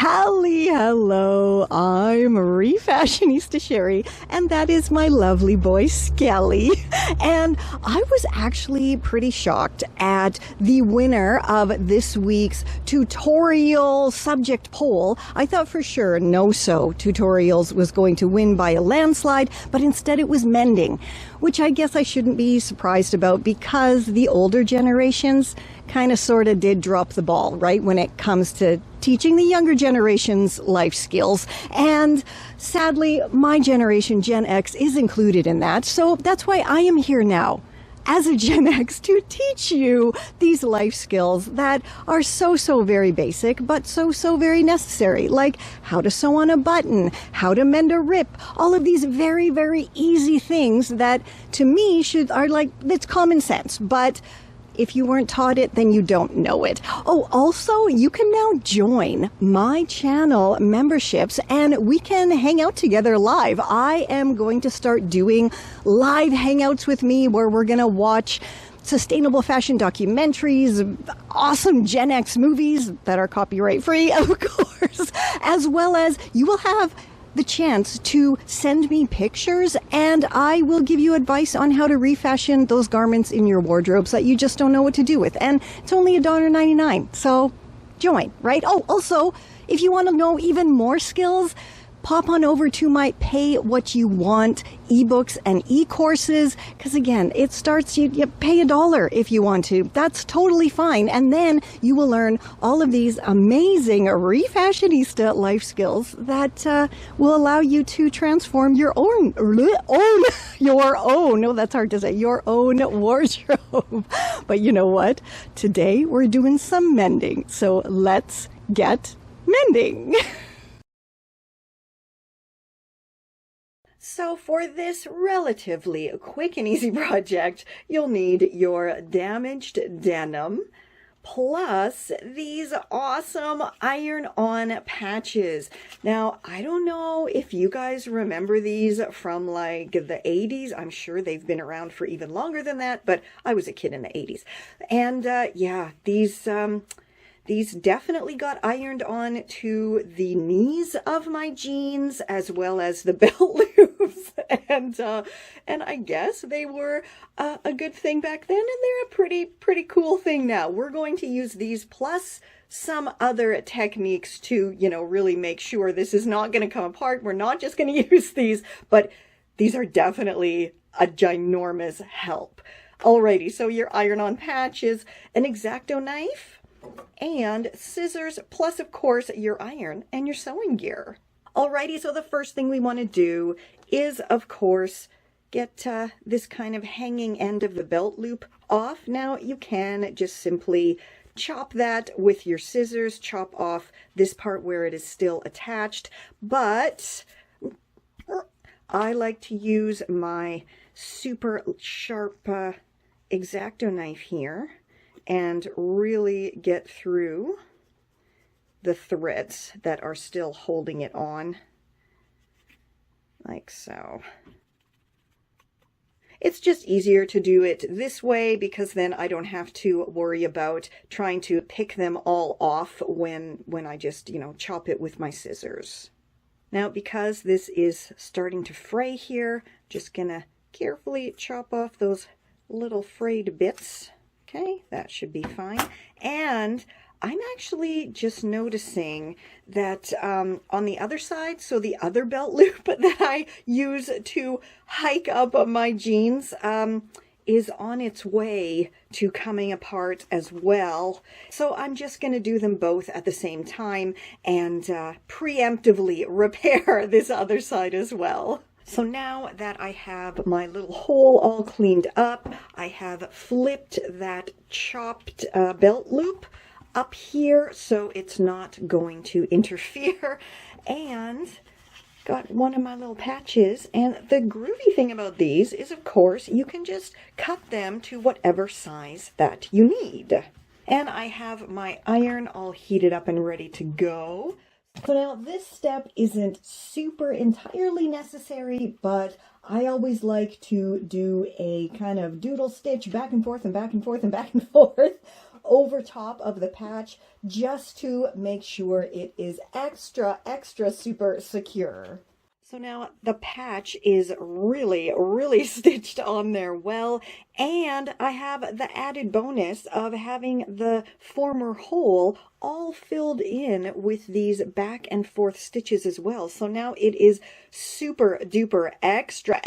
Hello, I'm Refashionista Sheri, and that is my lovely boy Skelly. And I was actually pretty shocked at the winner of this week's tutorial subject poll. I thought for sure No Sew Tutorials was going to win by a landslide, but instead it was Mending, which I guess I shouldn't be surprised about because the older generations kind of sort of did drop the ball, right, when it comes to teaching the younger generation's life skills. And sadly, my generation, Gen X, is included in that. So that's why I am here now as a Gen X to teach you these life skills that are so very basic, but so very necessary, like how to sew on a button, how to mend a rip, all of these very easy things that to me are like, it's common sense, but if you weren't taught it, then you don't know it. Oh, also, you can now join my channel memberships and we can hang out together live. I am going to start doing live hangouts with me where we're going to watch sustainable fashion documentaries, awesome Gen X movies that are copyright free, of course, as well as you will have the chance to send me pictures and I will give you advice on how to refashion those garments in your wardrobes that you just don't know what to do with. And it's only $1.99, so join, right? Oh, also, if you want to know even more skills, pop on over to my Pay What You Want eBooks and eCourses, because again, it starts, you pay $1 if you want to. That's totally fine. And then you will learn all of these amazing Refashionista life skills that will allow you to transform your own, no, that's hard to say, your own wardrobe. But you know what? Today we're doing some mending. So let's get mending. So for this relatively quick and easy project, you'll need your damaged denim, plus these awesome iron-on patches. Now, I don't know if you guys remember these from like the 80s. I'm sure they've been around for even longer than that, but I was a kid in the 80s. And yeah, these definitely got ironed on to the knees of my jeans as well as the belt loops. And I guess they were a good thing back then, and they're a pretty cool thing now. We're going to use these plus some other techniques to, you know, really make sure this is not going to come apart. We're not just going to use these, but these are definitely a ginormous help. Alrighty, so your iron-on patches, an X-Acto knife, and scissors, plus of course your iron and your sewing gear. Alrighty, so the first thing we want to do is of course get this kind of hanging end of the belt loop off. Now you can just simply chop that with your scissors, chop off this part where it is still attached, but I like to use my super sharp X-Acto knife here and really get through the threads that are still holding it on, like so. It's just easier to do it this way because then I don't have to worry about trying to pick them all off when I just, you know, chop it with my scissors. Now, because this is starting to fray here, just gonna carefully chop off those little frayed bits. Okay, that should be fine. And I'm actually just noticing that on the other side, so the other belt loop that I use to hike up my jeans is on its way to coming apart as well. So I'm just going to do them both at the same time and preemptively repair this other side as well. So now that I have my little hole all cleaned up, I have flipped that chopped belt loop up here so it's not going to interfere, and got one of my little patches. And the groovy thing about these is, of course, you can just cut them to whatever size that you need. And I have my iron all heated up and ready to go. So now this step isn't super entirely necessary, but I always like to do a kind of doodle stitch back and forth and back and forth and back and forth over top of the patch just to make sure it is extra super secure. So now the patch is really stitched on there well, and I have the added bonus of having the former hole all filled in with these back and forth stitches as well. So now it is super duper extra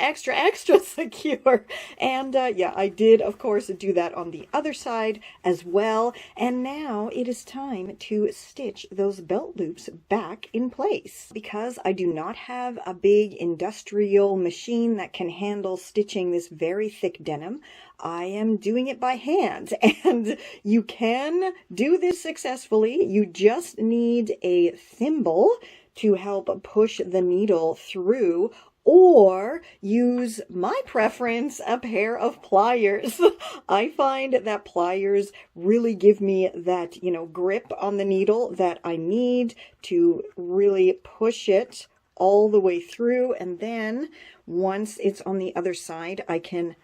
secure. And yeah, I did of course do that on the other side as well. And now it is time to stitch those belt loops back in place. Because I do not have a big industrial machine that can handle stitching this very thick denim, I am doing it by hand, and you can do this successfully. You just need a thimble to help push the needle through, or use my preference, a pair of pliers. I find that pliers really give me that, you know, grip on the needle that I need to really push it all the way through, and then once it's on the other side, I can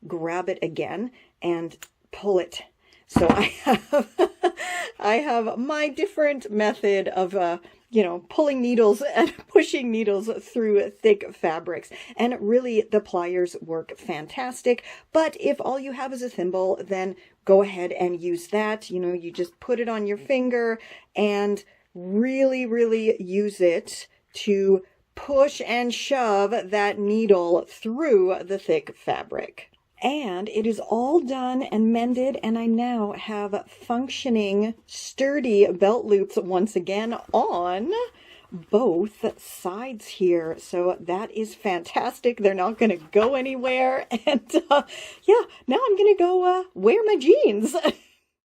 grab it again and pull it. So I have my different method of you know, pulling needles and pushing needles through thick fabrics, and really the pliers work fantastic. But if all you have is a thimble, then go ahead and use that. You know, you just put it on your finger and really use it to push and shove that needle through the thick fabric. And it is all done and mended, and I now have functioning, sturdy belt loops once again on both sides here. So that is fantastic. They're not going to go anywhere. And yeah, now I'm going to go wear my jeans.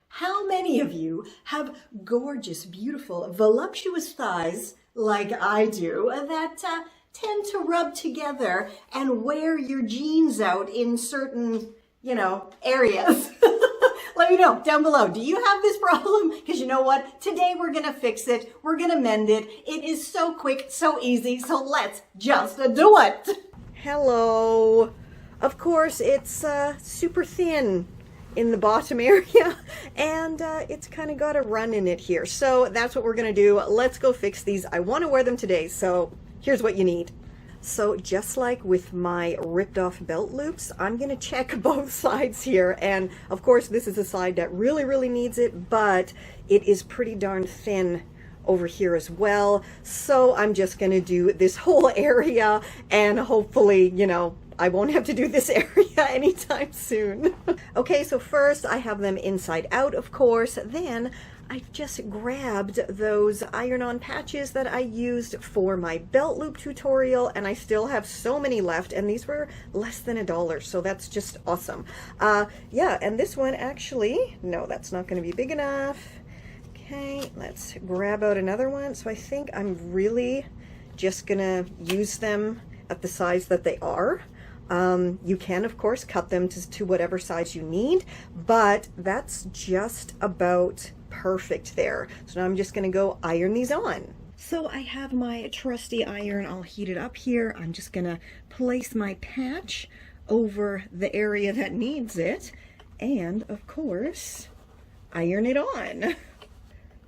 How many of you have gorgeous, beautiful, voluptuous thighs like I do that tend to rub together and wear your jeans out in certain, you know, areas? Let me know down below. Do you have this problem? Because you know what? Today we're going to fix it. We're going to mend it. It is so quick, so easy. So let's just do it. Hello. Of course, it's super thin in the bottom area, and it's kind of got a run in it here. So that's what we're going to do. Let's go fix these. I want to wear them today, so here's what you need. So just like with my ripped off belt loops, I'm going to check both sides here. And of course, this is a side that really needs it, but it is pretty darn thin over here as well. So I'm just going to do this whole area, and hopefully, you know, I won't have to do this area anytime soon. Okay, so first I have them inside out, of course. Then I just grabbed those iron-on patches that I used for my belt loop tutorial, and I still have so many left, and these were less than $1, so that's just awesome. Yeah, and this one actually, no, that's not going to be big enough. Okay, let's grab out another one. So I think I'm really just gonna use them at the size that they are. You can, of course, cut them to whatever size you need, but that's just about perfect there. So now I'm just going to go iron these on. So I have my trusty iron. I'll heat it up here. I'm just going to place my patch over the area that needs it, and of course, iron it on.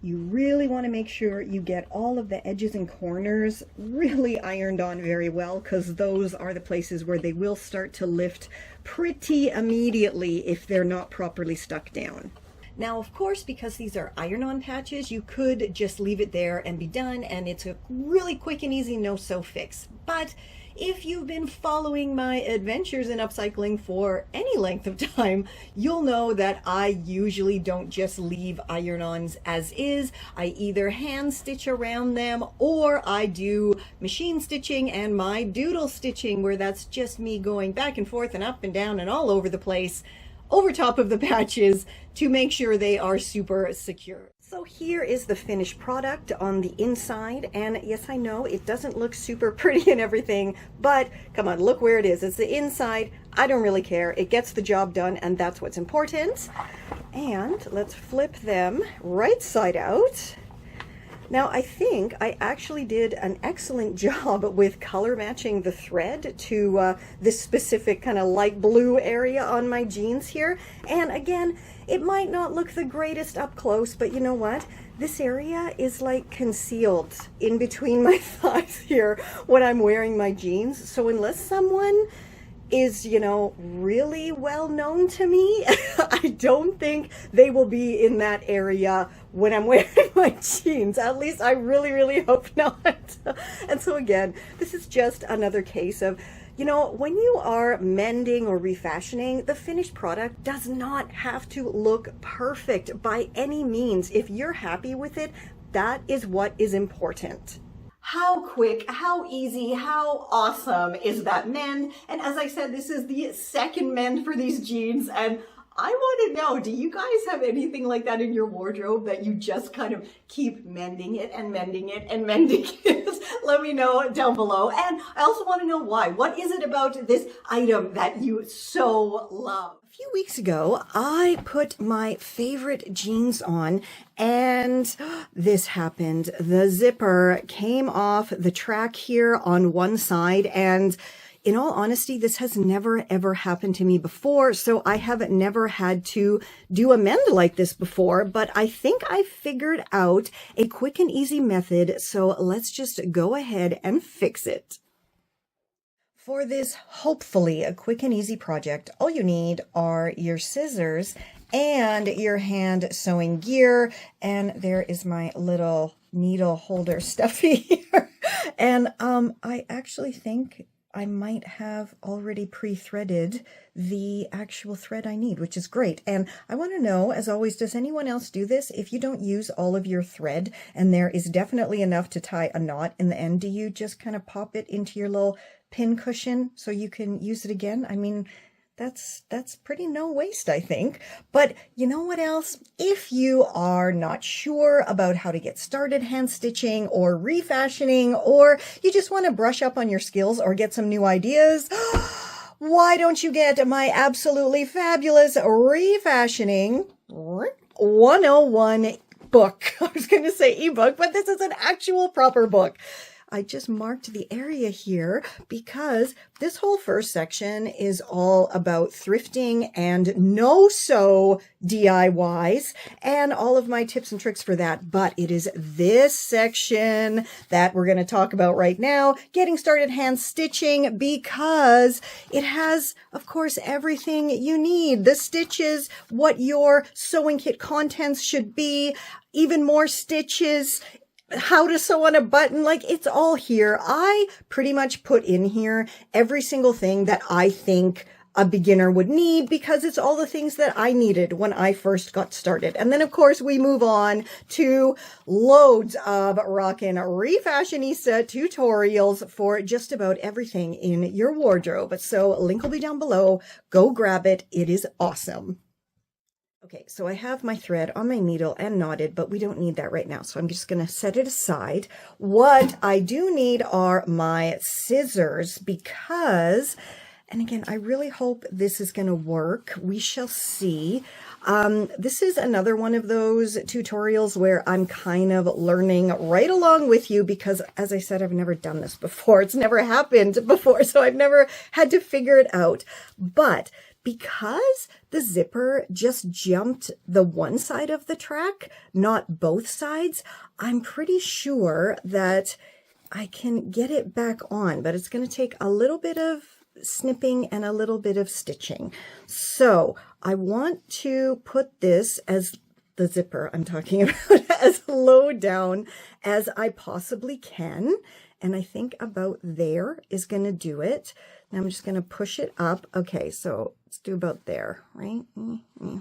You really want to make sure you get all of the edges and corners really ironed on very well, because those are the places where they will start to lift pretty immediately if they're not properly stuck down. Now, of course, because these are iron-on patches, you could just leave it there and be done, and it's a really quick and easy no-sew fix. But if you've been following my adventures in upcycling for any length of time, you'll know that I usually don't just leave iron-ons as is. I either hand stitch around them, or I do machine stitching and my doodle stitching, where that's just me going back and forth and up and down and all over the place over top of the patches to make sure they are super secure. So here is the finished product on the inside, and yes, I know it doesn't look super pretty and everything, but come on, look where it is. It's the inside. I don't really care. It gets the job done, and that's what's important. And let's flip them right side out. Now, I think I actually did an excellent job with color matching the thread to this specific kind of light blue area on my jeans here. And again, it might not look the greatest up close, but you know what? This area is like concealed in between my thighs here when I'm wearing my jeans. So unless someone is, you know, really well known to me, I don't think they will be in that area when I'm wearing my jeans. At least I really, really hope not. And so again, this is just another case of, you know, when you are mending or refashioning, the finished product does not have to look perfect by any means. If you're happy with it, that is what is important. How quick, how easy, how awesome is that mend? And as I said, this is the second mend for these jeans, and I want to know, do you guys have anything like that in your wardrobe that you just kind of keep mending it and mending it and mending it? Let me know down below. And I also want to know why. What is it about this item that you so love? A few weeks ago, I put my favorite jeans on and this happened. The zipper came off the track here on one side, and in all honesty, this has never ever happened to me before, so I have never had to do a mend like this before, but I think I figured out a quick and easy method, so let's just go ahead and fix it. For this, hopefully, a quick and easy project, all you need are your scissors and your hand sewing gear, and there is my little needle holder stuffy here. And I actually think I might have already pre-threaded the actual thread I need, which is great. And I want to know, as always, does anyone else do this? If you don't use all of your thread and there is definitely enough to tie a knot in the end, do you just kind of pop it into your little pin cushion so you can use it again? I mean, that's pretty no waste, I think. But you know what else? If you are not sure about how to get started hand stitching or refashioning, or you just want to brush up on your skills or get some new ideas, why don't you get my absolutely fabulous Refashioning 101 book? I was going to say ebook, but this is an actual proper book. I just marked the area here because this whole first section is all about thrifting and no-sew DIYs and all of my tips and tricks for that. But it is this section that we're going to talk about right now, getting started hand stitching, because it has, of course, everything you need. The stitches, what your sewing kit contents should be, even more stitches, how to sew on a button, like it's all here. I pretty much put in here every single thing that I think a beginner would need, because it's all the things that I needed when I first got started. And then of course we move on to loads of rockin' Refashionista tutorials for just about everything in your wardrobe. So link will be down below. Go grab it. It is awesome. Okay, so I have my thread on my needle and knotted, but we don't need that right now. So I'm just going to set it aside. What I do need are my scissors because, and again, I really hope this is going to work. We shall see. This is another one of those tutorials where I'm kind of learning right along with you because, as I said, I've never done this before. It's never happened before, so I've never had to figure it out. But because the zipper just jumped the one side of the track, not both sides, I'm pretty sure that I can get it back on, but it's going to take a little bit of snipping and a little bit of stitching. So I want to put this, as the zipper I'm talking about, as low down as I possibly can. And I think about there is going to do it. Now I'm just going to push it up. Okay, so let's do about there, right?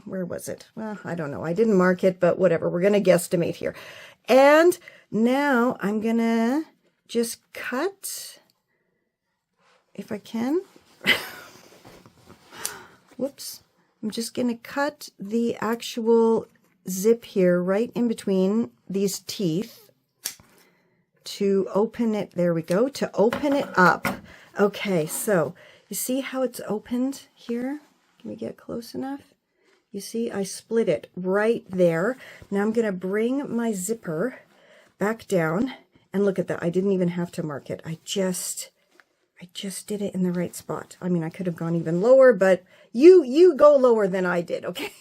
Where was it? Well, I don't know. I didn't mark it, but whatever. We're going to guesstimate here. And now I'm going to just cut, if I can. Whoops. I'm just going to cut the actual zip here right in between these teeth to open it. There we go. To open it up. Okay, so you see how it's opened here? Can we get close enough? You see, I split it right there. Now I'm going to bring my zipper back down. And look at that. I didn't even have to mark it. I just did it in the right spot. I mean, I could have gone even lower, but you go lower than I did, okay?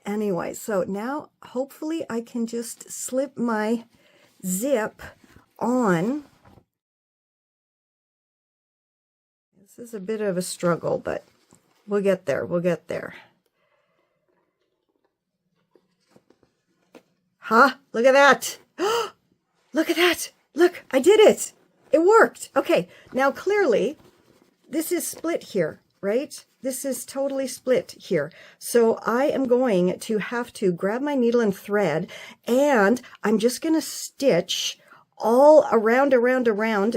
Anyway, so now hopefully I can just slip my zip on. This is a bit of a struggle, but we'll get there. We'll get there. Huh? Look at that. Look at that. Look, I did it. It worked. Okay, now clearly this is split here, right? This is totally split here. So I am going to have to grab my needle and thread, and I'm just going to stitch all around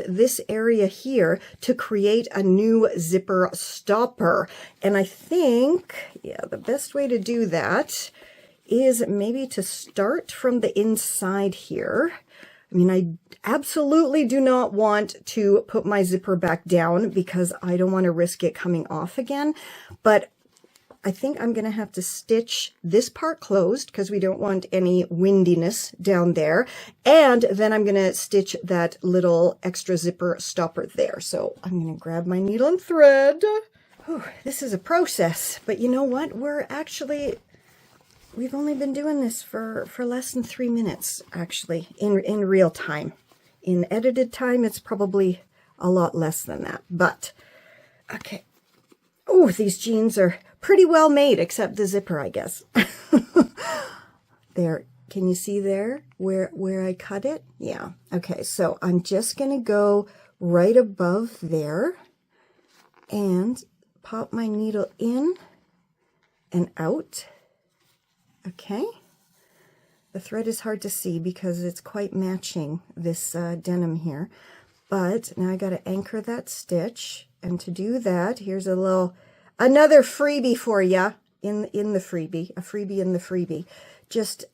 this area here to create a new zipper stopper. And I think, yeah, the best way to do that is maybe to start from the inside here. I mean, I absolutely do not want to put my zipper back down because I don't want to risk it coming off again. But I think I'm going to have to stitch this part closed because we don't want any windiness down there. And then I'm going to stitch that little extra zipper stopper there. So I'm going to grab my needle and thread. Whew, this is a process, but you know what? We've only been doing this for less than 3 minutes, actually, in real time. In edited time, it's probably a lot less than that, but okay. Oh, these jeans are pretty well made, except the zipper, I guess. There, can you see there where I cut it? Yeah, okay, so I'm just gonna go right above there and pop my needle in and out. Okay, the thread is hard to see because it's quite matching this denim here, but now I got to anchor that stitch, and to do that, here's another freebie for you in the freebie, a freebie in the freebie. Just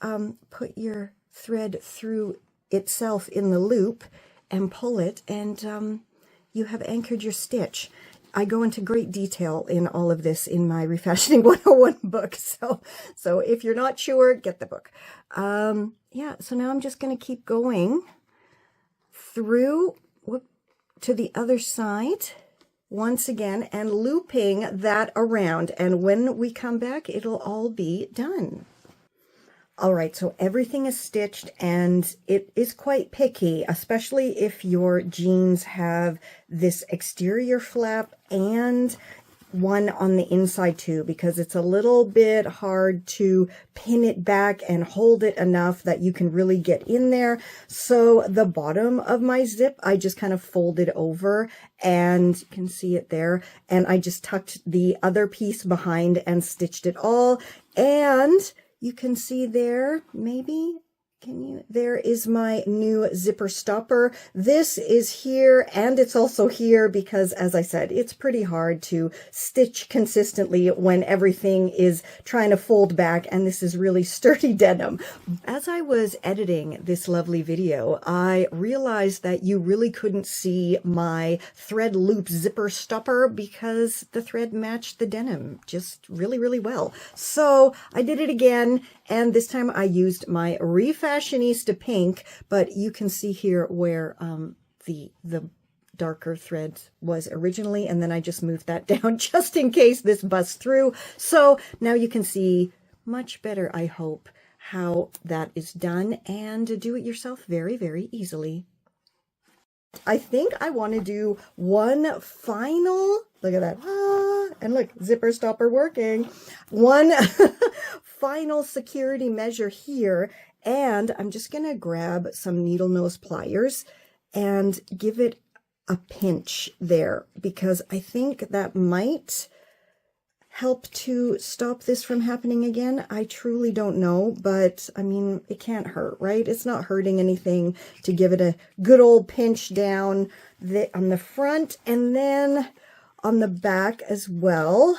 put your thread through itself in the loop and pull it, and you have anchored your stitch. I go into great detail in all of this in my Refashioning 101 book. So if you're not sure, get the book. Yeah, so now I'm just going to keep going through to the other side once again and looping that around. And when we come back, it'll all be done. All right, so everything is stitched, and it is quite picky, especially if your jeans have this exterior flap and one on the inside too, because it's a little bit hard to pin it back and hold it enough that you can really get in there. So the bottom of my zip, I just kind of folded over, and you can see it there. And I just tucked the other piece behind and stitched it all. And you can see there, maybe, there is my new zipper stopper. This is here, and it's also here because, as I said, it's pretty hard to stitch consistently when everything is trying to fold back, and this is really sturdy denim. As I was editing this lovely video, I realized that you really couldn't see my thread loop zipper stopper because the thread matched the denim just really, really well. So I did it again, and this time I used my Refashionista pink, but you can see here where the darker thread was originally, and then I just moved that down just in case this busts through. So now you can see much better, I hope, how that is done, and do it yourself very, very easily. I think I want to do one final, look at that, and look, zipper stopper working, one final security measure here, and I'm just going to grab some needle nose pliers and give it a pinch there, because I think that might help to stop this from happening again. I truly don't know, but I mean, it can't hurt, right? It's not hurting anything to give it a good old pinch down on the front and then on the back as well.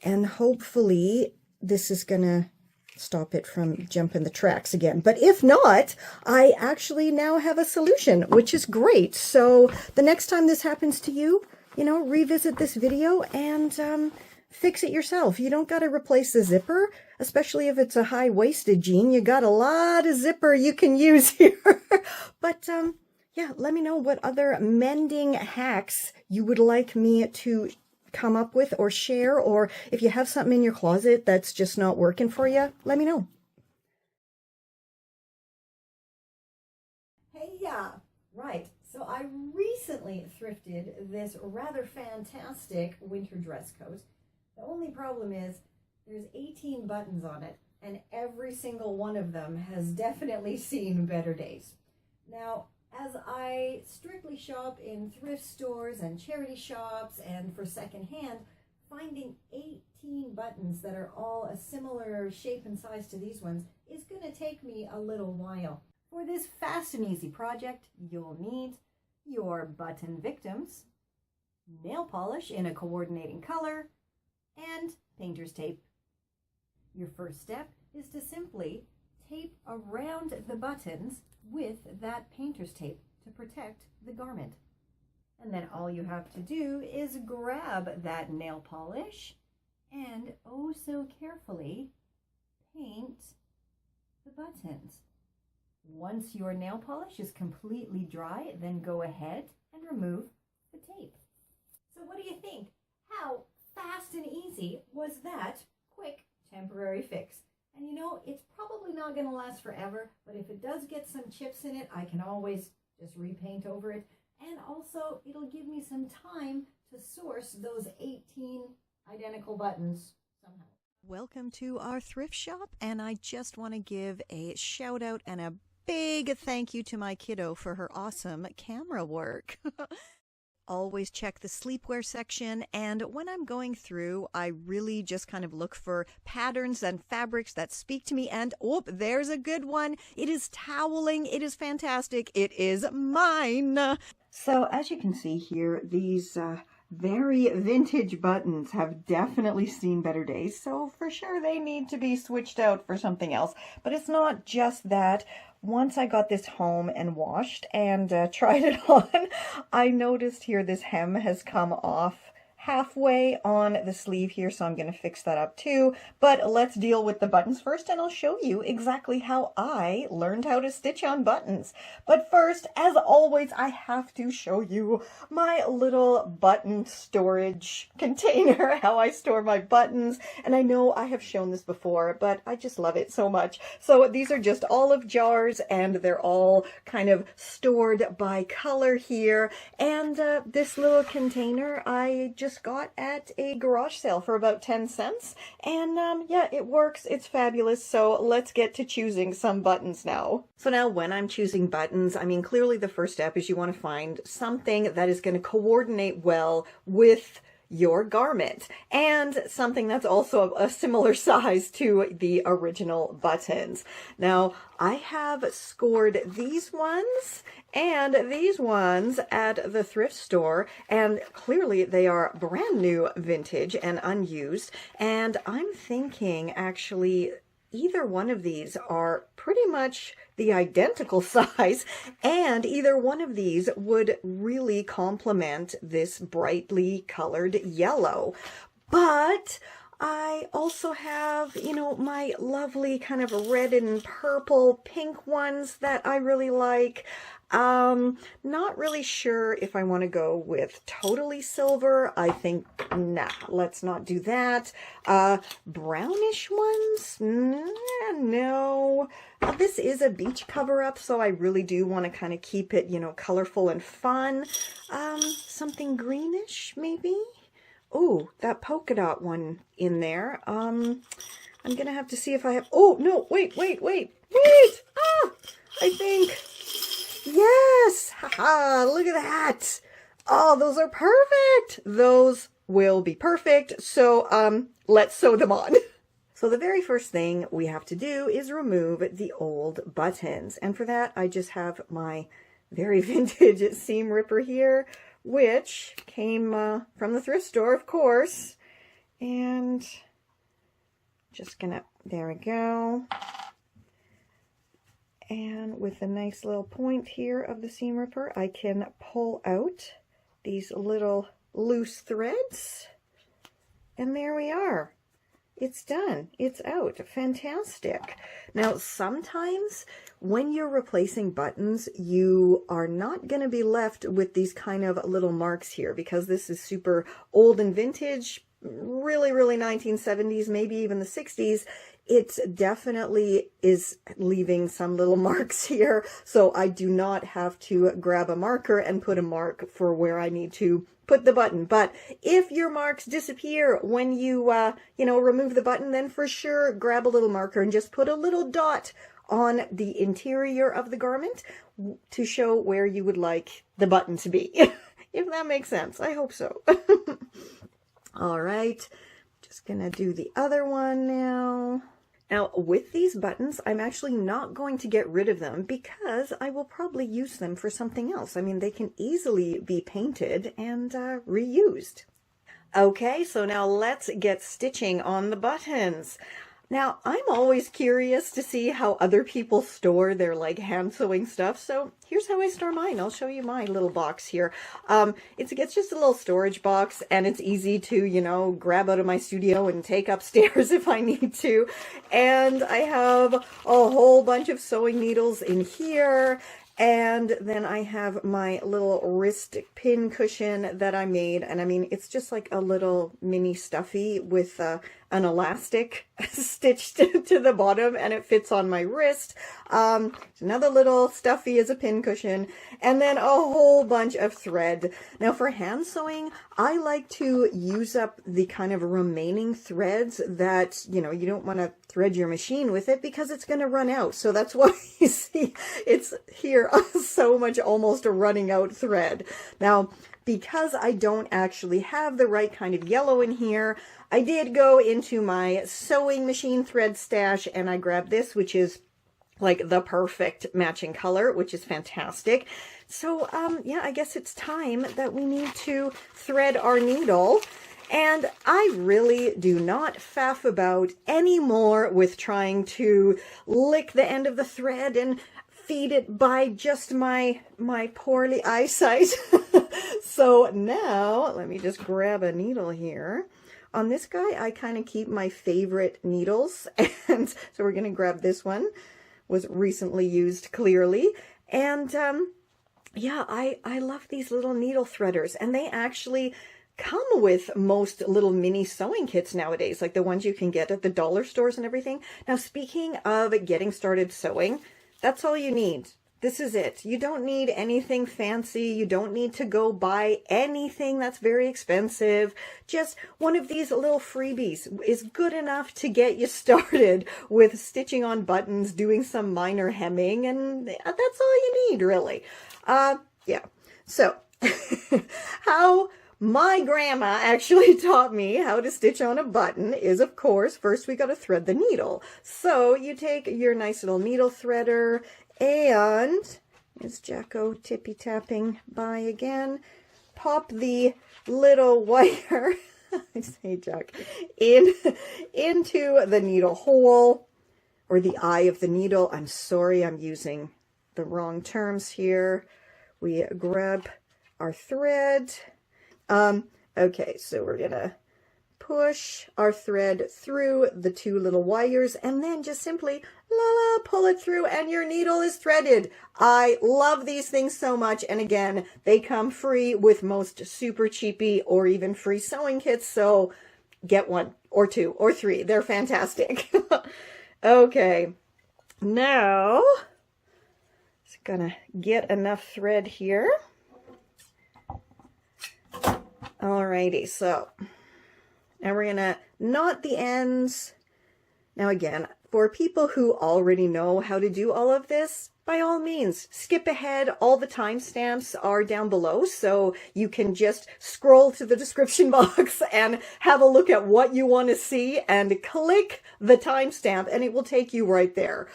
And hopefully this is gonna stop it from jumping the tracks again. But if not, I actually now have a solution, which is great. So the next time this happens to you, you know, revisit this video and fix it yourself. You don't got to replace the zipper, especially if it's a high-waisted jean. You got a lot of zipper you can use here. But yeah, let me know what other mending hacks you would like me to come up with or share, or if you have something in your closet that's just not working for you, let me know. Hey, yeah, right. So I recently thrifted this rather fantastic winter dress coat. The only problem is there's 18 buttons on it, and every single one of them has definitely seen better days. Now, as I strictly shop in thrift stores and charity shops and for secondhand, finding 18 buttons that are all a similar shape and size to these ones is going to take me a little while. For this fast and easy project, you'll need your button victims, nail polish in a coordinating color, and painter's tape. Your first step is to simply tape around the buttons with that painter's tape to protect the garment. And then all you have to do is grab that nail polish and oh so carefully paint the buttons. Once your nail polish is completely dry, then go ahead and remove the tape. So what do you think? How fast and easy was that quick temporary fix? And you know, it's probably not going to last forever, but if it does get some chips in it, I can always just repaint over it. And also, it'll give me some time to source those 18 identical buttons somehow. Welcome to our thrift shop, and I just want to give a shout out and a big thank you to my kiddo for her awesome camera work. Always check the sleepwear section, and when I'm going through, I really just kind of look for patterns and fabrics that speak to me, and oh, there's a good one. It is toweling. It is fantastic. It is mine. So as you can see here, these very vintage buttons have definitely seen better days, so for sure they need to be switched out for something else. But it's not just that. Once I got this home and washed and tried it on, I noticed here this hem has come off halfway on the sleeve here, so I'm going to fix that up too. But let's deal with the buttons first, and I'll show you exactly how I learned how to stitch on buttons. But first, as always, I have to show you my little button storage container, how I store my buttons. And I know I have shown this before, but I just love it so much. So these are just olive jars, and they're all kind of stored by color here. And this little container I just got at a garage sale for about 10 cents. And yeah, it works. It's fabulous. So let's get to choosing some buttons now. So now when I'm choosing buttons, I mean, clearly the first step is you want to find something that is going to coordinate well with your garment, and something that's also a similar size to the original buttons. Now, I have scored these ones and these ones at the thrift store, and clearly they are brand new vintage and unused, and I'm thinking actually either one of these are pretty much the identical size, and either one of these would really complement this brightly colored yellow. But I also have, you know, my lovely kind of red and purple pink ones that I really like. Not really sure if I want to go with totally silver. I think, nah, let's not do that. Brownish ones? No. This is a beach cover-up, so I really do want to kind of keep it, you know, colorful and fun. Something greenish, maybe? Oh, that polka dot one in there. I'm gonna have to see if I have, oh, no, wait. Ah, I think, yes, haha, look at that. Oh, those are perfect. Those will be perfect. So, let's sew them on. So the very first thing we have to do is remove the old buttons. And for that, I just have my very vintage seam ripper here, which came from the thrift store, of course. And just gonna, there we go. And with a nice little point here of the seam ripper, I can pull out these little loose threads. And there we are. It's done. It's out. Fantastic. Now, sometimes when you're replacing buttons, you are not going to be left with these kind of little marks here because this is super old and vintage, really, really 1970s, maybe even the 60s. It definitely is leaving some little marks here. So I do not have to grab a marker and put a mark for where I need to put the button. But if your marks disappear when you, remove the button, then for sure grab a little marker and just put a little dot on the interior of the garment to show where you would like the button to be. If that makes sense. I hope so. All right. Just gonna do the other one now. Now, with these buttons, I'm actually not going to get rid of them because I will probably use them for something else. I mean, they can easily be painted and reused. Okay, so now let's get stitching on the buttons. Now, I'm always curious to see how other people store their like hand sewing stuff. So here's how I store mine. I'll show you my little box here. It's just a little storage box, and it's easy to, grab out of my studio and take upstairs if I need to. And I have a whole bunch of sewing needles in here. And then I have my little wrist pin cushion that I made. And I mean, it's just like a little mini stuffy with an elastic stitched to the bottom, and it fits on my wrist. Another little stuffy as a pin cushion, and then a whole bunch of thread. Now for hand sewing, I like to use up the kind of remaining threads that, you don't want to thread your machine with it because it's going to run out. So that's why you see it's here so much almost a running out thread. Now, because I don't actually have the right kind of yellow in here, I did go into my sewing machine thread stash and I grabbed this, which is like the perfect matching color, which is fantastic. So, yeah, I guess it's time that we need to thread our needle. And I really do not faff about anymore with trying to lick the end of the thread and feed it by just my poorly eyesight. So now, let me just grab a needle here. On this guy, I kind of keep my favorite needles. And so we're going to grab this one. Was recently used clearly. And yeah, I love these little needle threaders. And they actually come with most little mini sewing kits nowadays, like the ones you can get at the dollar stores and everything. Now, speaking of getting started sewing, that's all you need. This is it. You don't need anything fancy. You don't need to go buy anything that's very expensive. Just one of these little freebies is good enough to get you started with stitching on buttons, doing some minor hemming, and that's all you need, really. Yeah. So, how my grandma actually taught me how to stitch on a button is, of course, first we got to thread the needle. So you take your nice little needle threader, and is Jacko tippy tapping by again, pop the little wire, I say Jack, into the needle hole, or the eye of the needle. I'm sorry, I'm using the wrong terms here. We grab our thread. Okay, so we're gonna push our thread through the two little wires and then just simply pull it through and your needle is threaded. I love these things so much, and again, they come free with most super cheapy or even free sewing kits, so get one or two or three. They're fantastic. Okay, now just gonna get enough thread here. Alrighty, so now we're gonna knot the ends. Now again, for people who already know how to do all of this, by all means, skip ahead. All the timestamps are down below, so you can just scroll to the description box and have a look at what you want to see and click the timestamp and it will take you right there.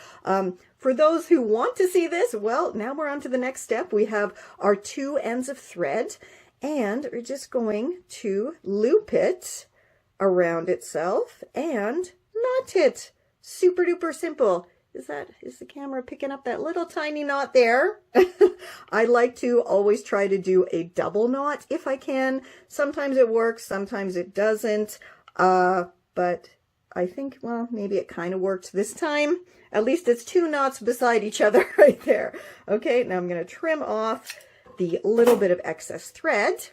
For those who want to see this, well, now we're on to the next step. We have our two ends of thread, and we're just going to loop it around itself and knot it. Super duper simple. Is the camera picking up that little tiny knot there? I like to always try to do a double knot if I can. Sometimes it works, sometimes it doesn't. But I think, well, maybe it kind of worked this time. At least it's 2 knots beside each other right there. Okay, now I'm going to trim off the little bit of excess thread.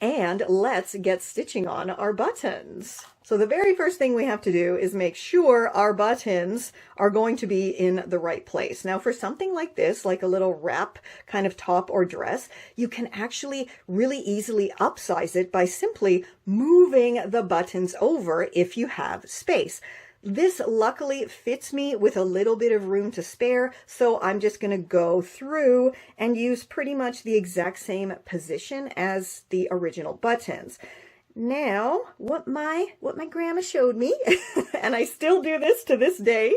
And let's get stitching on our buttons. So the very first thing we have to do is make sure our buttons are going to be in the right place. Now for something like this, like a little wrap kind of top or dress, you can actually really easily upsize it by simply moving the buttons over if you have space. This luckily fits me with a little bit of room to spare, so I'm just going to go through and use pretty much the exact same position as the original buttons. Now, what my grandma showed me, and I still do this to this day,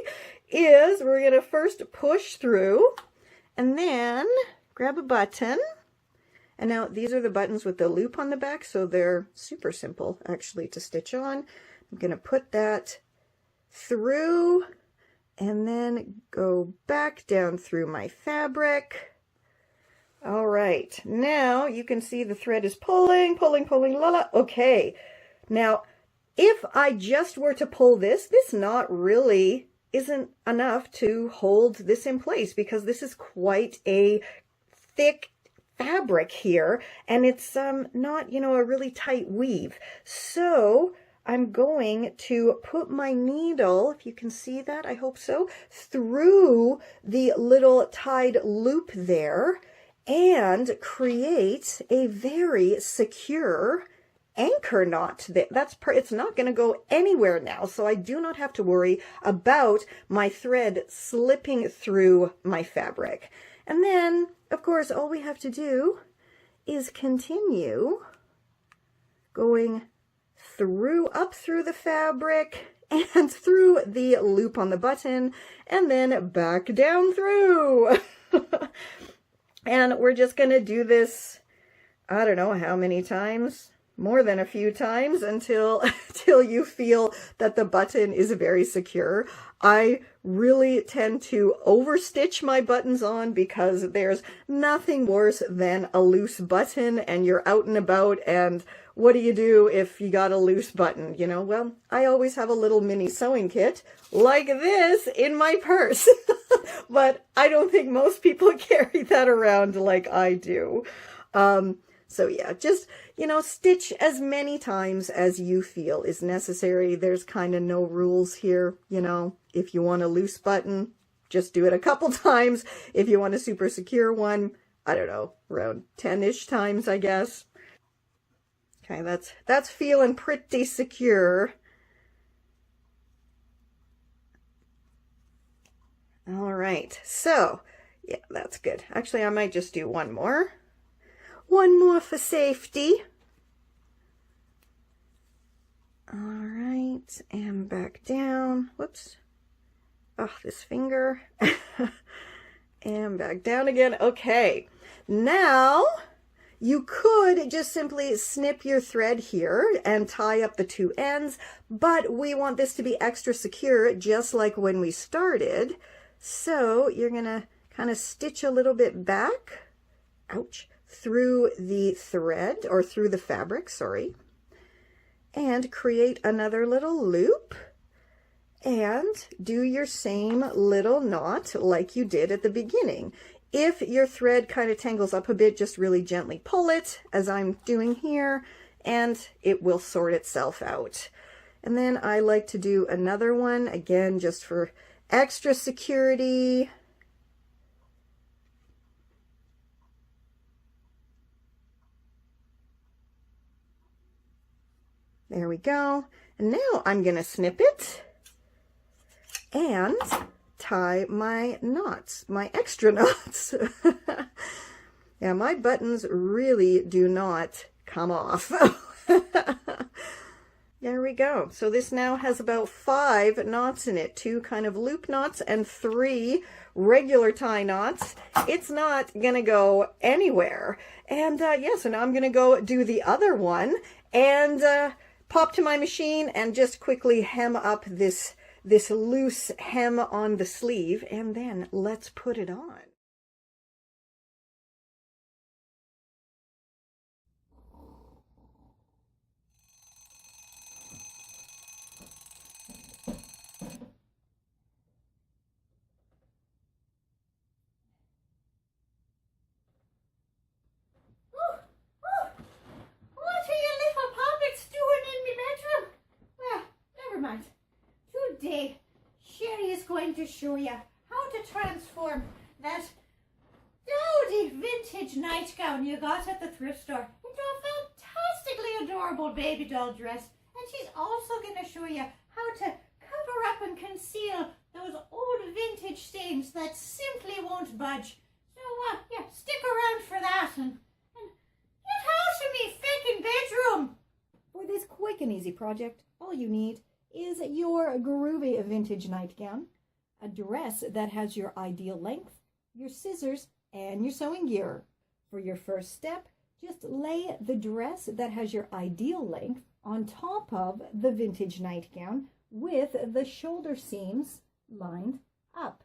is we're going to first push through and then grab a button. And now these are the buttons with the loop on the back, so they're super simple actually to stitch on. I'm going to put that through and then go back down through my fabric. All right, now you can see the thread is pulling, la. Okay, now if I just were to pull this knot really isn't enough to hold this in place, because this is quite a thick fabric here, and it's not, you know, a really tight weave. So I'm going to put my needle, if you can see that, I hope so, through the little tied loop there and create a very secure anchor knot. It's not going to go anywhere now, so I do not have to worry about my thread slipping through my fabric. And then, of course, all we have to do is continue going up through the fabric and through the loop on the button and then back down through. And we're just going to do this, I don't know how many times, more than a few times, until you feel that the button is very secure. I really tend to overstitch my buttons on because there's nothing worse than a loose button and you're out and about, and what do you do if you got a loose button? You know, well, I always have a little mini sewing kit like this in my purse, but I don't think most people carry that around like I do. So yeah, just, you know, stitch as many times as you feel is necessary. There's kind of no rules here, you know. If you want a loose button, just do it a couple times. If you want a super secure one, I don't know, around 10-ish times, I guess. Okay, that's feeling pretty secure. All right, so yeah, that's good. Actually, I might just do one more. One more for safety. All right, and back down. Whoops. Oh, this finger. And back down again. Okay, now you could just simply snip your thread here and tie up the 2 ends, but we want this to be extra secure, just like when we started. So you're gonna kind of stitch a little bit back, ouch, through the thread, or through the fabric, sorry, and create another little loop and do your same little knot like you did at the beginning. If your thread kind of tangles up a bit, just really gently pull it, as I'm doing here, and it will sort itself out. And then I like to do another one, again, just for extra security. There we go. And now I'm going to snip it and tie my knots, my extra knots. Yeah, my buttons really do not come off. There we go. So this now has about 5 knots in it, 2 kind of loop knots and 3 regular tie knots. It's not gonna go anywhere. And yeah, so now I'm gonna go do the other one and pop to my machine and just quickly hem up this loose hem on the sleeve, and then let's put it on. to show you how to transform that dowdy vintage nightgown you got at the thrift store into a fantastically adorable baby doll dress. And she's also going to show you how to cover up and conceal those old vintage stains that simply won't budge. So, yeah, stick around for that and get out of me faking bedroom. For this quick and easy project, all you need is your groovy vintage nightgown, a dress that has your ideal length, your scissors, and your sewing gear. For your first step, just lay the dress that has your ideal length on top of the vintage nightgown with the shoulder seams lined up.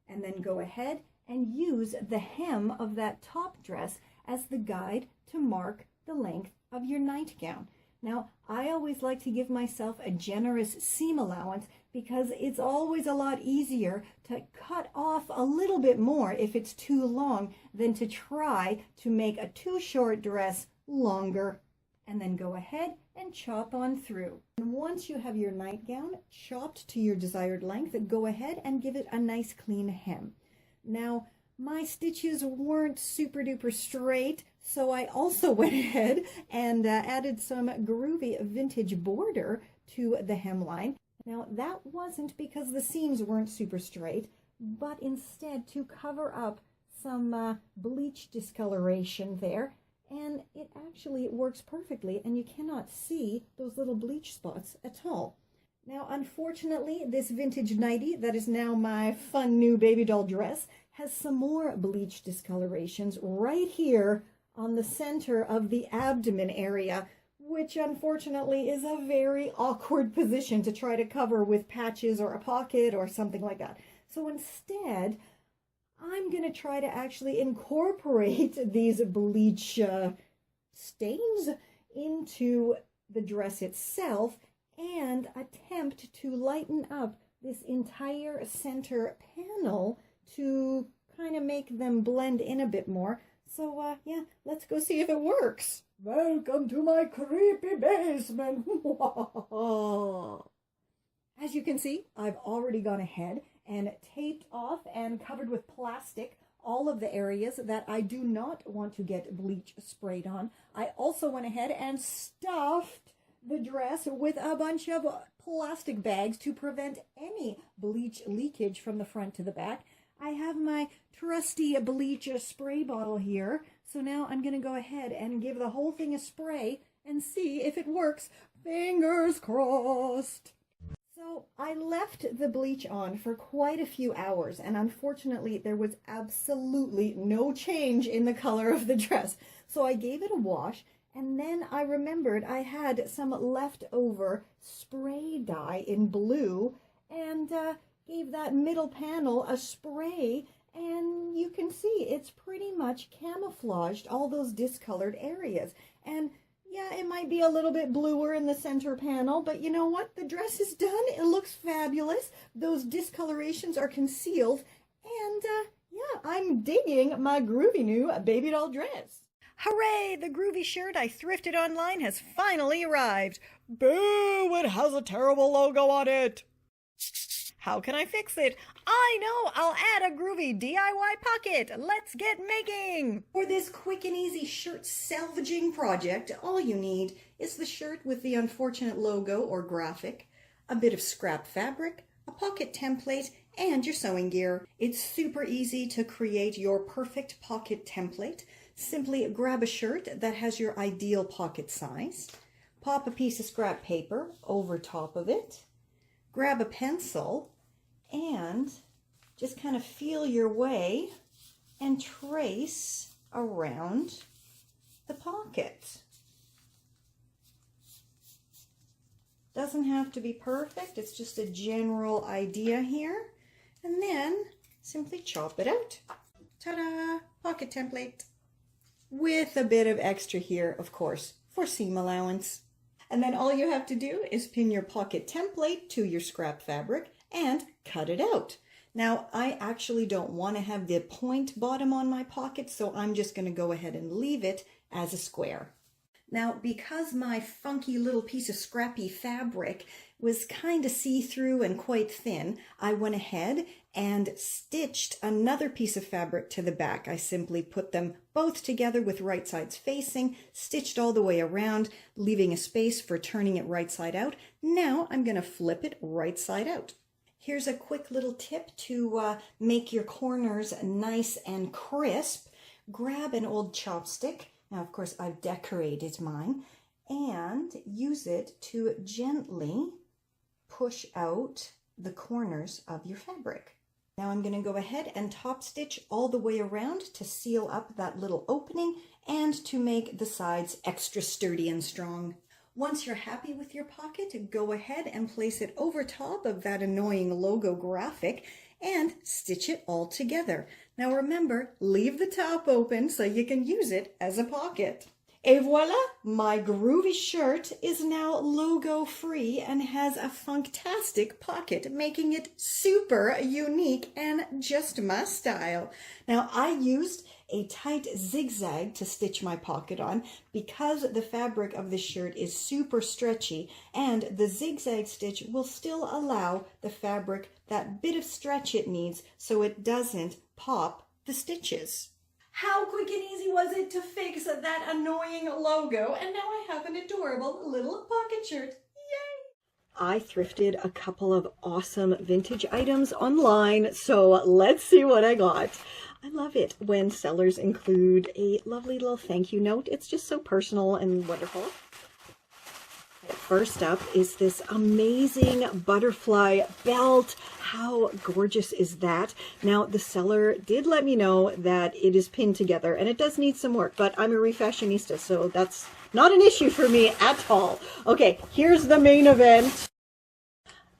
And then go ahead and use the hem of that top dress as the guide to mark the length of your nightgown. Now, I always like to give myself a generous seam allowance because it's always a lot easier to cut off a little bit more if it's too long than to try to make a too short dress longer. And then go ahead and chop on through. And once you have your nightgown chopped to your desired length, go ahead and give it a nice clean hem. Now, my stitches weren't super duper straight, so I also went ahead and added some groovy vintage border to the hemline. Now, that wasn't because the seams weren't super straight, but instead to cover up some bleach discoloration there. And it actually works perfectly, and you cannot see those little bleach spots at all. Now, unfortunately, this vintage nightie that is now my fun new baby doll dress has some more bleach discolorations right here on the center of the abdomen area, which unfortunately is a very awkward position to try to cover with patches or a pocket or something like that. So instead, I'm going to try to actually incorporate these bleach stains into the dress itself and attempt to lighten up this entire center panel to kind of make them blend in a bit more. So, yeah, let's go see if it works. Welcome to my creepy basement. As you can see, I've already gone ahead and taped off and covered with plastic all of the areas that I do not want to get bleach sprayed on. I also went ahead and stuffed the dress with a bunch of plastic bags to prevent any bleach leakage from the front to the back. I have my trusty bleach spray bottle here, so now I'm going to go ahead and give the whole thing a spray and see if it works. Fingers crossed! So I left the bleach on for quite a few hours, and unfortunately there was absolutely no change in the color of the dress. So I gave it a wash, and then I remembered I had some leftover spray dye in blue, and gave that middle panel a spray, and you can see it's pretty much camouflaged all those discolored areas. And yeah, it might be a little bit bluer in the center panel, but you know what? The dress is done. It looks fabulous. Those discolorations are concealed, and yeah, I'm digging my groovy new baby doll dress. Hooray! The groovy shirt I thrifted online has finally arrived. Boo! It has a terrible logo on it. How can I fix it? I know! I'll add a groovy DIY pocket! Let's get making! For this quick and easy shirt salvaging project, all you need is the shirt with the unfortunate logo or graphic, a bit of scrap fabric, a pocket template, and your sewing gear. It's super easy to create your perfect pocket template. Simply grab a shirt that has your ideal pocket size, pop a piece of scrap paper over top of it, grab a pencil, and just kind of feel your way and trace around the pocket. Doesn't have to be perfect, it's just a general idea here. And then simply chop it out. Ta-da! Pocket template. With a bit of extra here, of course, for seam allowance. And then all you have to do is pin your pocket template to your scrap fabric and cut it out. Now, I actually don't want to have the point bottom on my pocket, so I'm just going to go ahead and leave it as a square. Now, because my funky little piece of scrappy fabric was kind of see-through and quite thin, I went ahead and stitched another piece of fabric to the back. I simply put them both together with right sides facing, stitched all the way around, leaving a space for turning it right side out. Now I'm going to flip it right side out. Here's a quick little tip to make your corners nice and crisp. Grab an old chopstick. Now, of course, I've decorated mine, and use it to gently push out the corners of your fabric. Now I'm going to go ahead and top stitch all the way around to seal up that little opening and to make the sides extra sturdy and strong. Once you're happy with your pocket, go ahead and place it over top of that annoying logo graphic and stitch it all together. Now remember, leave the top open so you can use it as a pocket. Et voila, my groovy shirt is now logo free and has a fantastic pocket, making it super unique and just my style. Now I used a tight zigzag to stitch my pocket on because the fabric of this shirt is super stretchy, and the zigzag stitch will still allow the fabric that bit of stretch it needs so it doesn't pop the stitches. How quick and easy was it to fix that annoying logo? And now I have an adorable little pocket shirt. Yay! I thrifted a couple of awesome vintage items online, so let's see what I got. I love it when sellers include a lovely little thank you note. It's just so personal and wonderful. First up is this amazing butterfly belt. How gorgeous is that? Now, the seller did let me know that it is pinned together and it does need some work, but I'm a refashionista, so that's not an issue for me at all. Okay, here's the main event.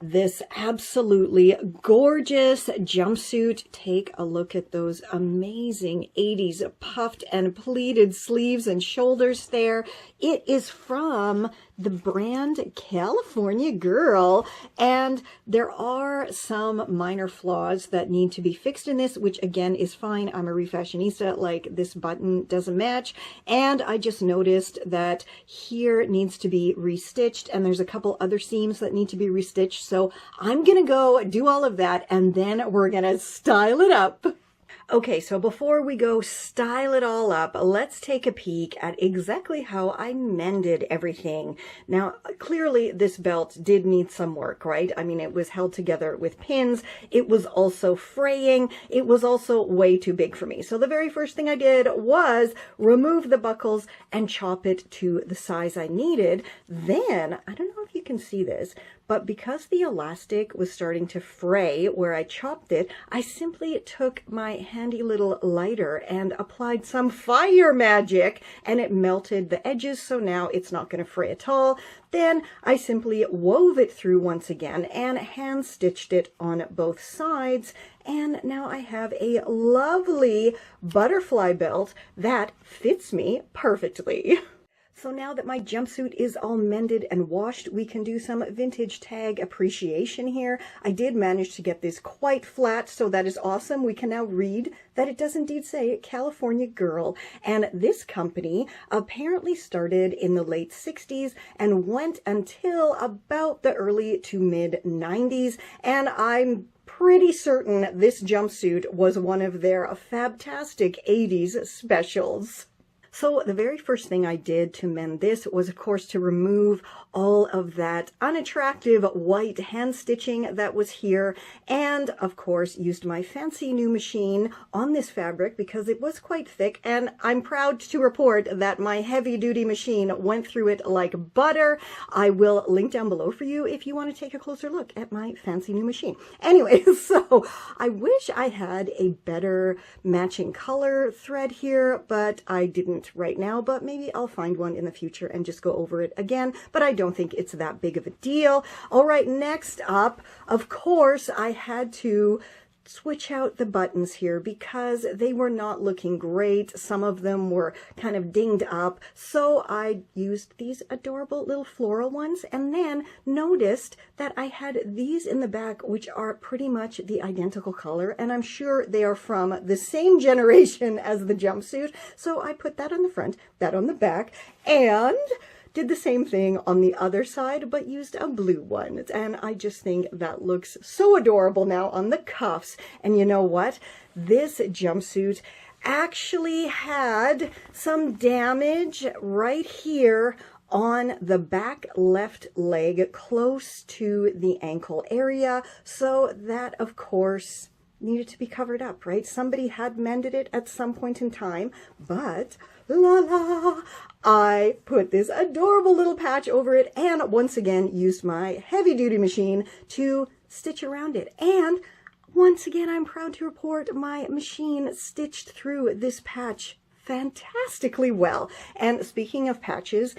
This absolutely gorgeous jumpsuit. Take a look at those amazing 80s puffed and pleated sleeves and shoulders there. It is from the brand California Girl, and there are some minor flaws that need to be fixed in this, which again is fine. I'm a refashionista, like this button doesn't match, and I just noticed that here needs to be restitched, and there's a couple other seams that need to be restitched, so I'm gonna go do all of that, and then we're gonna style it up. Okay, so before we go style it all up, let's take a peek at exactly how I mended everything. Now, clearly this belt did need some work, right? I mean, it was held together with pins. It was also fraying. It was also way too big for me. So the very first thing I did was remove the buckles and chop it to the size I needed. Then, I don't know if you can see this, but because the elastic was starting to fray where I chopped it, I simply took my handy little lighter and applied some fire magic, and it melted the edges, so now it's not going to fray at all. Then I simply wove it through once again and hand stitched it on both sides, and now I have a lovely butterfly belt that fits me perfectly. So now that my jumpsuit is all mended and washed, we can do some vintage tag appreciation here. I did manage to get this quite flat, so that is awesome. We can now read that it does indeed say California Girl. And this company apparently started in the late 60s and went until about the early to mid 90s. And I'm pretty certain this jumpsuit was one of their fabtastic 80s specials. So the very first thing I did to mend this was, of course, to remove all of that unattractive white hand stitching that was here, and of course used my fancy new machine on this fabric because it was quite thick, and I'm proud to report that my heavy-duty machine went through it like butter. I will link down below for you if you want to take a closer look at my fancy new machine. Anyway, so I wish I had a better matching color thread here, but I didn't right now, but maybe I'll find one in the future and just go over it again, but I don't think it's that big of a deal. All right, next up, of course, I had to switch out the buttons here because they were not looking great. Some of them were kind of dinged up, so I used these adorable little floral ones, and then noticed that I had these in the back, which are pretty much the identical color, and I'm sure they are from the same generation as the jumpsuit, so I put that on the front, that on the back, and did the same thing on the other side, but used a blue one. And I just think that looks so adorable now on the cuffs. And you know what? This jumpsuit actually had some damage right here on the back left leg close to the ankle area. So that, of course, needed to be covered up, right? Somebody had mended it at some point in time, but la la, I put this adorable little patch over it and once again used my heavy duty machine to stitch around it. And once again, I'm proud to report my machine stitched through this patch fantastically well. And speaking of patches,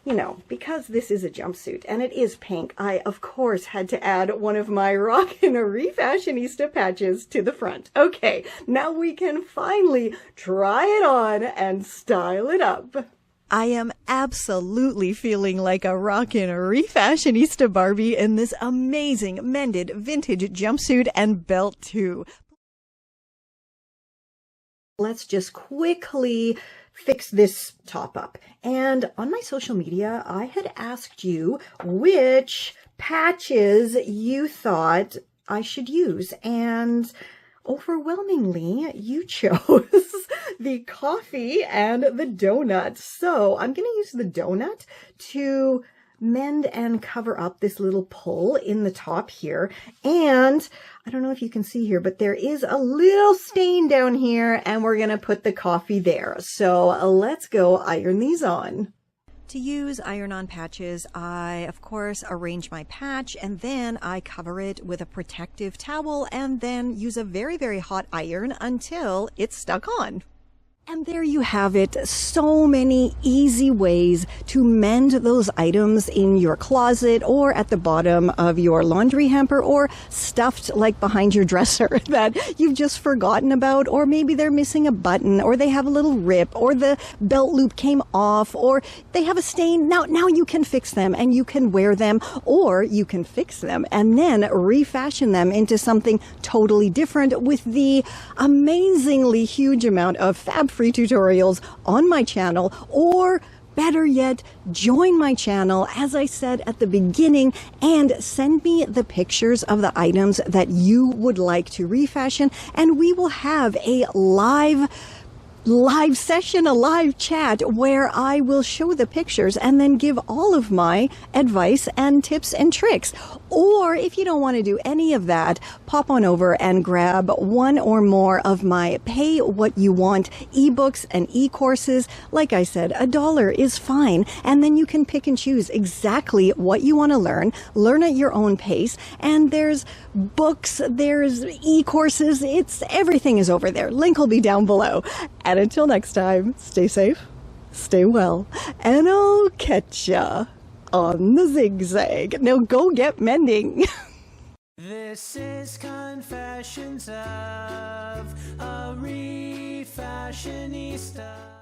you know, because this is a jumpsuit and it is pink, I, of course, had to add one of my Rockin' Refashionista patches to the front. Okay, now we can finally try it on and style it up. I am absolutely feeling like a rockin' Refashionista Barbie in this amazing mended vintage jumpsuit and belt too. Let's just quickly fix this top up. And on my social media, I had asked you which patches you thought I should use. And overwhelmingly, you chose the coffee and the donut. So I'm going to use the donut to mend and cover up this little pull in the top here. And I don't know if you can see here, but there is a little stain down here and we're going to put the coffee there. So let's go iron these on. To use iron-on patches, I, of course, arrange my patch and then I cover it with a protective towel and then use a very, very hot iron until it's stuck on. And there you have it, so many easy ways to mend those items in your closet or at the bottom of your laundry hamper or stuffed like behind your dresser that you've just forgotten about, or maybe they're missing a button or they have a little rip or the belt loop came off or they have a stain. Now you can fix them and you can wear them, or you can fix them and then refashion them into something totally different with the amazingly huge amount of fab-free tutorials on my channel, or better yet, join my channel, as I said at the beginning, and send me the pictures of the items that you would like to refashion, and we will have a live session, a live chat where I will show the pictures and then give all of my advice and tips and tricks. Or if you don't want to do any of that, pop on over and grab one or more of my pay what you want ebooks and eCourses. Like I said, $1 is fine. And then you can pick and choose exactly what you want to learn at your own pace. And there's books, there's eCourses, everything is over there. Link will be down below. And until next time, stay safe, stay well, and I'll catch ya on the zigzag. Now go get mending. This is Confessions of a Refashionista.